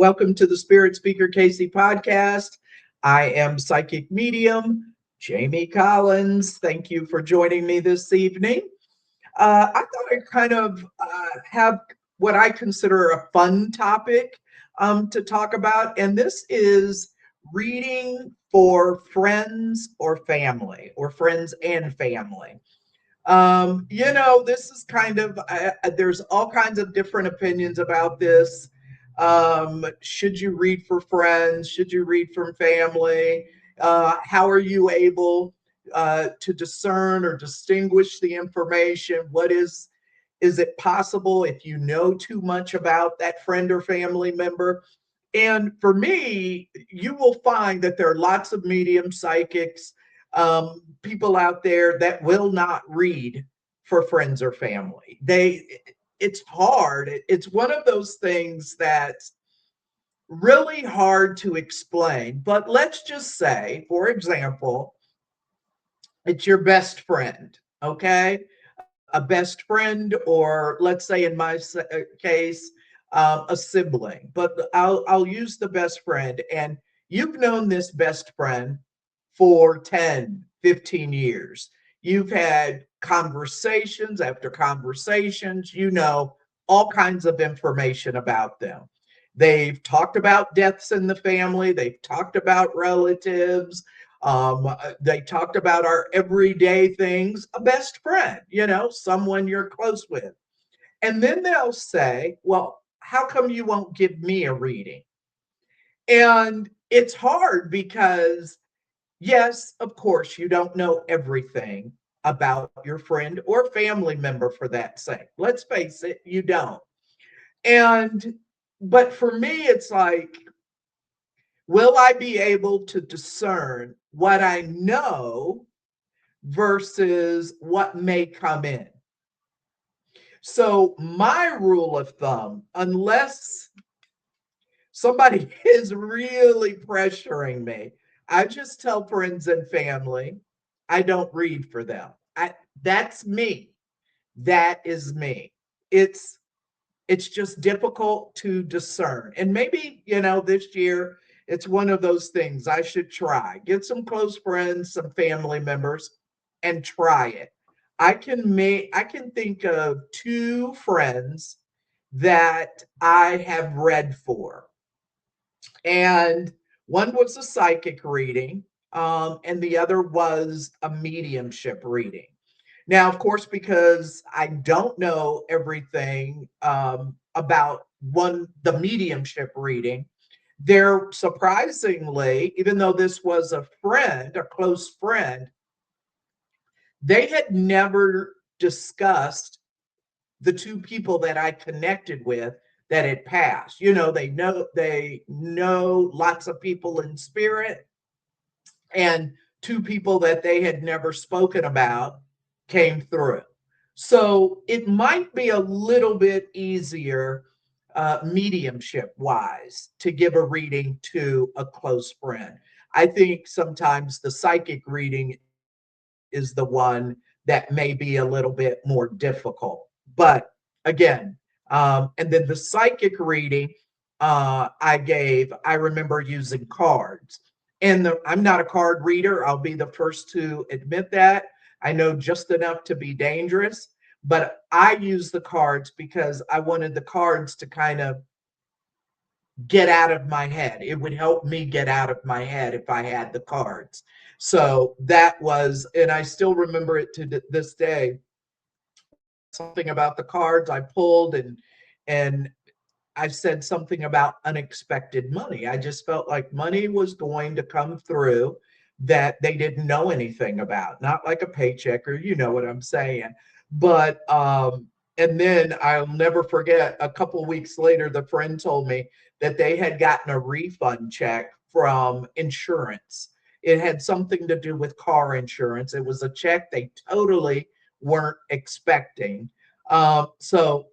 Welcome to the Spirit Speaker Casey podcast. I am psychic medium Jamie Collins. Thank you for joining me this evening. I thought I'd kind of have what I consider a fun topic to talk about, and this is reading for friends or family, or friends and family. This is kind of, there's all kinds of different opinions about this. Should you read for friends? Should you read from family? How are you able to discern or distinguish the information? Is it possible if you know too much about that friend or family member? And for me, you will find that there are lots of medium psychics, people out there that will not read for friends or family. It's hard. It's one of those things that's really hard to explain. But let's just say, for example, it's your best friend, okay? A best friend, or let's say in my case, a sibling. But I'll use the best friend, and you've known this best friend for 10, 15 years. You've had conversations after conversations, all kinds of information about them. They've talked about deaths in the family, they've talked about relatives, they talked about our everyday things, a best friend, someone you're close with. And then they'll say, well, how come you won't give me a reading? And it's hard because, yes, of course, you don't know everything about your friend or family member for that sake. Let's face it, you don't. And, but for me, it's like, will I be able to discern what I know versus what may come in? So, my rule of thumb, unless somebody is really pressuring me, I just tell friends and family I don't read for them. That's me. That is me. It's just difficult to discern. And maybe, this year it's one of those things I should try. Get some close friends, some family members, and try it. I can think of two friends that I have read for. And one was a psychic reading, and the other was a mediumship reading. Now, of course, because I don't know everything about the mediumship reading, they're surprisingly, even though this was a friend, a close friend, they had never discussed the two people that I connected with that had passed. They know lots of people in spirit, and two people that they had never spoken about came through. So it might be a little bit easier, mediumship wise, to give a reading to a close friend. I think sometimes the psychic reading is the one that may be a little bit more difficult. But again, and then the psychic reading I remember using cards. And I'm not a card reader. I'll be the first to admit that. I know just enough to be dangerous, but I use the cards because I wanted the cards to kind of get out of my head. It would help me get out of my head if I had the cards. So that was, and I still remember it to this day, something about the cards I pulled, and I said something about unexpected money. I just felt like money was going to come through that they didn't know anything about, not like a paycheck, or you know what I'm saying. But and then I'll never forget, a couple weeks later, the friend told me that they had gotten a refund check from insurance. It had something to do with car insurance. It was a check they totally weren't expecting. So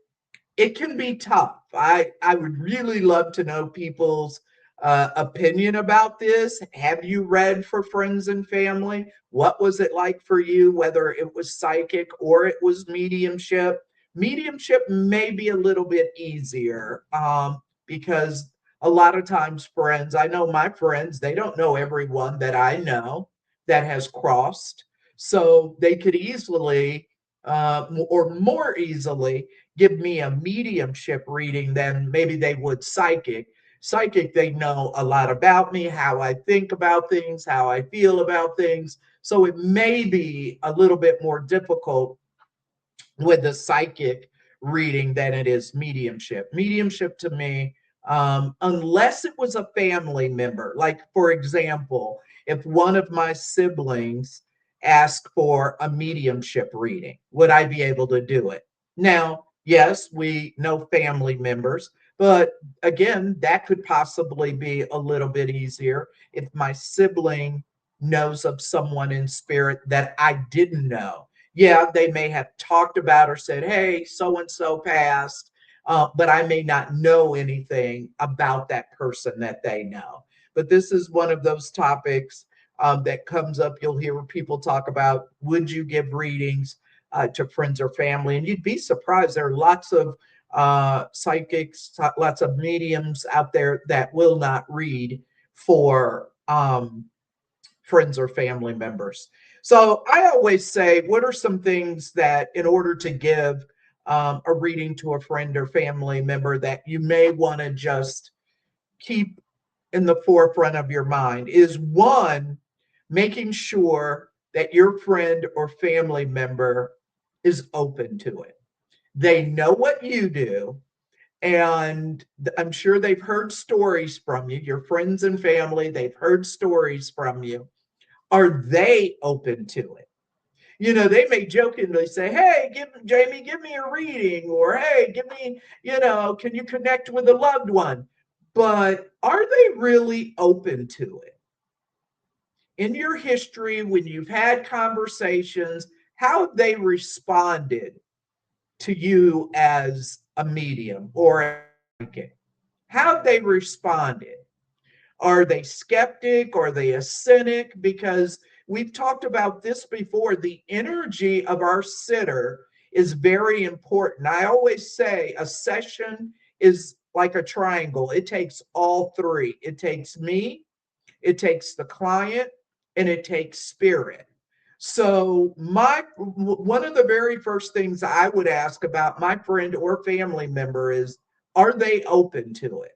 it can be tough. I would really love to know people's opinion about this. Have you read for friends and family? What was it like for you, whether it was psychic or it was mediumship? Mediumship may be a little bit easier, because A lot of times, friends, I know my friends, they don't know everyone that I know that has crossed. So they could easily, or more easily, give me a mediumship reading than maybe they would psychic. Psychic, they know a lot about me, how I think about things, how I feel about things. So it may be a little bit more difficult with the psychic reading than it is mediumship. Mediumship to me, unless it was a family member, like for example, if one of my siblings asked for a mediumship reading, would I be able to do it? Now, yes, we know family members, but again, that could possibly be a little bit easier if my sibling knows of someone in spirit that I didn't know. Yeah, they may have talked about or said, hey, so and so passed, but I may not know anything about that person that they know. But this is one of those topics that comes up. You'll hear people talk about, would you give readings to friends or family? And you'd be surprised. There are lots of psychics, lots of mediums out there that will not read for friends or family members. So I always say, what are some things that, in order to give a reading to a friend or family member, that you may want to just keep in the forefront of your mind? Is one, making sure that your friend or family member is open to it. They know what you do, and I'm sure they've heard stories from you, your friends and family, they've heard stories from you. Are they open to it? You know, they may jokingly say, hey, Jamie, give me a reading, or hey, give me, can you connect with a loved one? But are they really open to it? In your history, when you've had conversations, how have they responded to you as a medium or a psychic? How have they responded? Are they skeptic? Are they a cynic? Because we've talked about this before. The energy of our sitter is very important. I always say a session is like a triangle, it takes all three. It takes me, it takes the client, and it takes spirit. So my one of the very first things I would ask about my friend or family member is, are they open to it?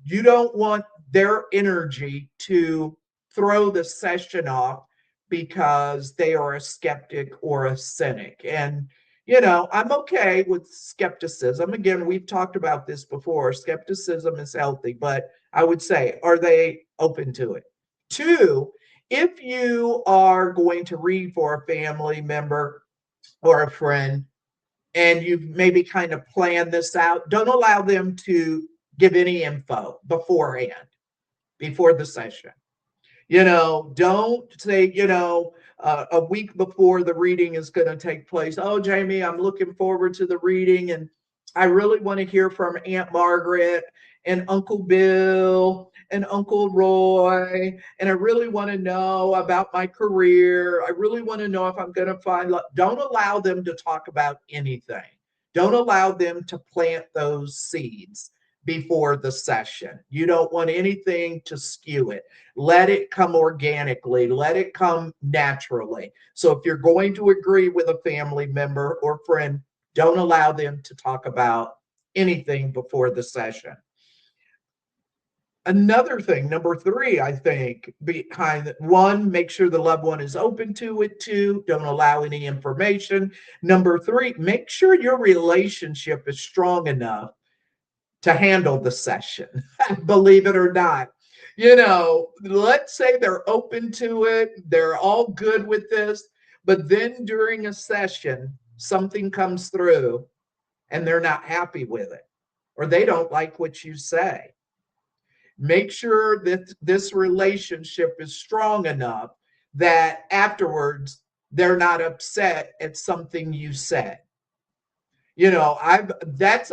You don't want their energy to throw the session off because they are a skeptic or a cynic. And, I'm okay with skepticism. Again, we've talked about this before. Skepticism is healthy, but I would say, are they open to it? Two, if you are going to read for a family member or a friend, and you've maybe kind of planned this out, don't allow them to give any info beforehand, before the session. Don't say, a week before the reading is going to take place, oh, Jamie, I'm looking forward to the reading, and I really want to hear from Aunt Margaret and Uncle Bill and Uncle Roy, and I really want to know about my career. I really want to know if I'm going to find love. Don't allow them to talk about anything. Don't allow them to plant those seeds before the session. You don't want anything to skew it. Let it come organically, let it come naturally. So if you're going to agree with a family member or friend, don't allow them to talk about anything before the session. Another thing, number three, I think, behind one, make sure the loved one is open to it. Two, don't allow any information. Number three, make sure your relationship is strong enough to handle the session, believe it or not. Let's say they're open to it, they're all good with this, but then during a session, something comes through and they're not happy with it, or they don't like what you say. Make sure that this relationship is strong enough that afterwards they're not upset at something you said. I've that's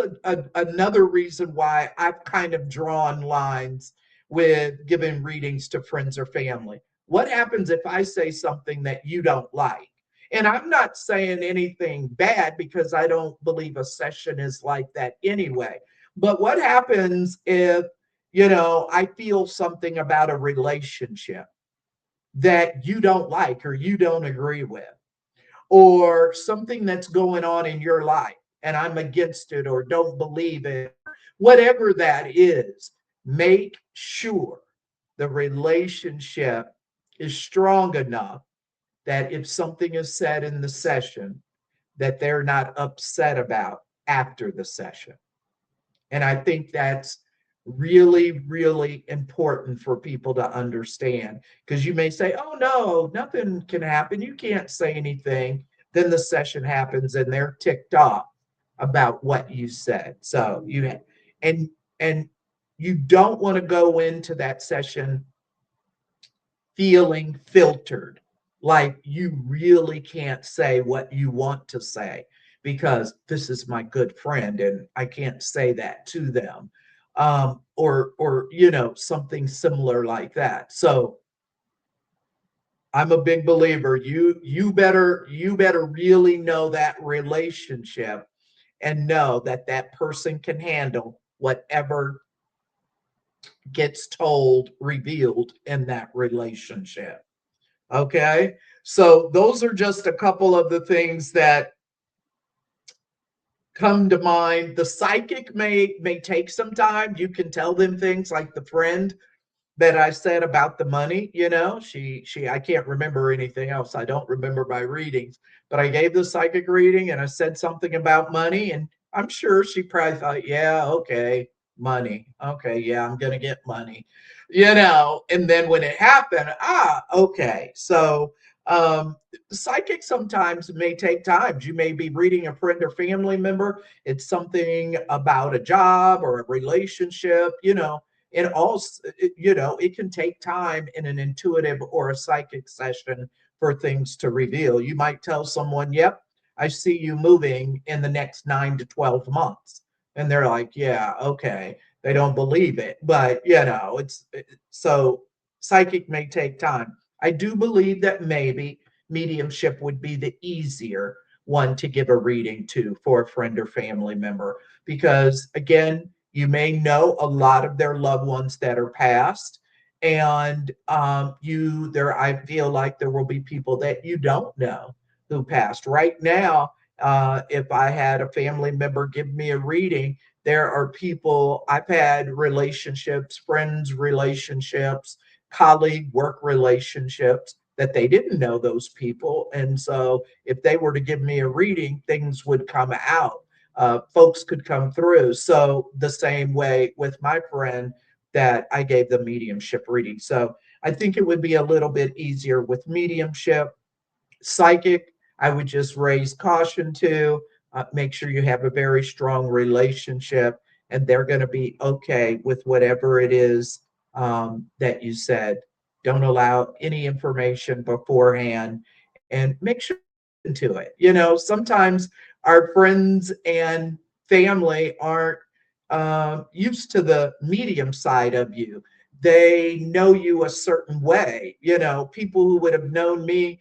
another reason why I've kind of drawn lines with giving readings to friends or family. What happens if I say something that you don't like? And I'm not saying anything bad, because I don't believe a session is like that anyway. But what happens if, I feel something about a relationship that you don't like or you don't agree with, or something that's going on in your life and I'm against it or don't believe it, whatever that is, make sure the relationship is strong enough that if something is said in the session, that they're not upset about after the session. And I think that's really, really important for people to understand, because you may say, oh, no, nothing can happen. You can't say anything. Then the session happens and they're ticked off about what you said. So and, and you don't want to go into that session feeling filtered, like you really can't say what you want to say because this is my good friend and I can't say that to them, or something similar like that. So I'm a big believer. You better really know that relationship and know that that person can handle whatever gets told, revealed in that relationship. Okay. So those are just a couple of the things that come to mind. The psychic may take some time. You can tell them things like the friend that I said about the money, she I can't remember anything else. I don't remember my readings, but I gave the psychic reading and I said something about money, and I'm sure she probably thought, yeah, okay, money. Okay, yeah, I'm gonna get money. And then when it happened, okay. So psychic sometimes may take time. You may be reading a friend or family member. It's something about a job or a relationship, and also, it can take time in an intuitive or a psychic session for things to reveal. You might tell someone, yep, I see you moving in the next 9 to 12 months, and they're like, yeah, okay. They don't believe it, but so psychic may take time. I do believe that maybe mediumship would be the easier one to give a reading to for a friend or family member, because again, you may know a lot of their loved ones that are passed, and I feel like there will be people that you don't know who passed. Right now, if I had a family member give me a reading, there are people I've had relationships, friends relationships, colleague work relationships, that they didn't know those people. And so if they were to give me a reading, things would come out. Folks could come through. So the same way with my friend that I gave the mediumship reading. So I think it would be a little bit easier with mediumship. Psychic, I would just raise caution to. Make sure you have a very strong relationship and they're going to be okay with whatever it is that you said. Don't allow any information beforehand, and make sure you listen to it. Sometimes our friends and family aren't used to the medium side of you. They know you a certain way. People who would have known me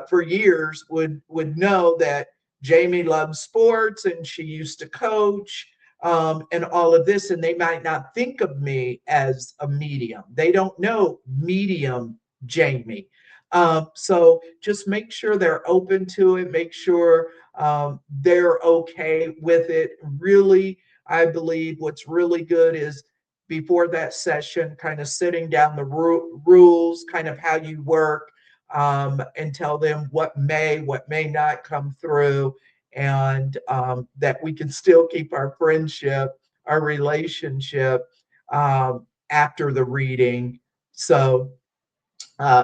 for years would know that Jamie loves sports and she used to coach, and all of this, and they might not think of me as a medium. They don't know medium Jamie. So just make sure they're open to it. Make sure they're okay with it. Really, I believe what's really good is before that session, kind of sitting down the rules, kind of how you work, and tell them what may not come through, and that we can still keep our friendship, our relationship, after the reading. So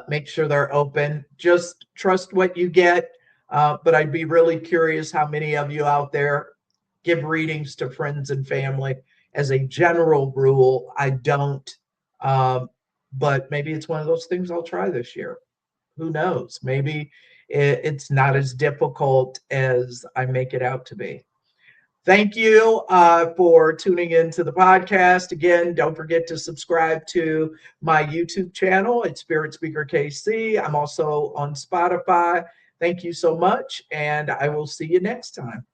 make sure they're open. Just trust what you get. But I'd be really curious how many of you out there give readings to friends and family. As a general rule, I don't. Um, but maybe it's one of those things I'll try this year. Who knows? Maybe it's not as difficult as I make it out to be. Thank you for tuning into the podcast. Again, don't forget to subscribe to my YouTube channel. It's Spirit Speaker KC. I'm also on Spotify. Thank you so much, and I will see you next time.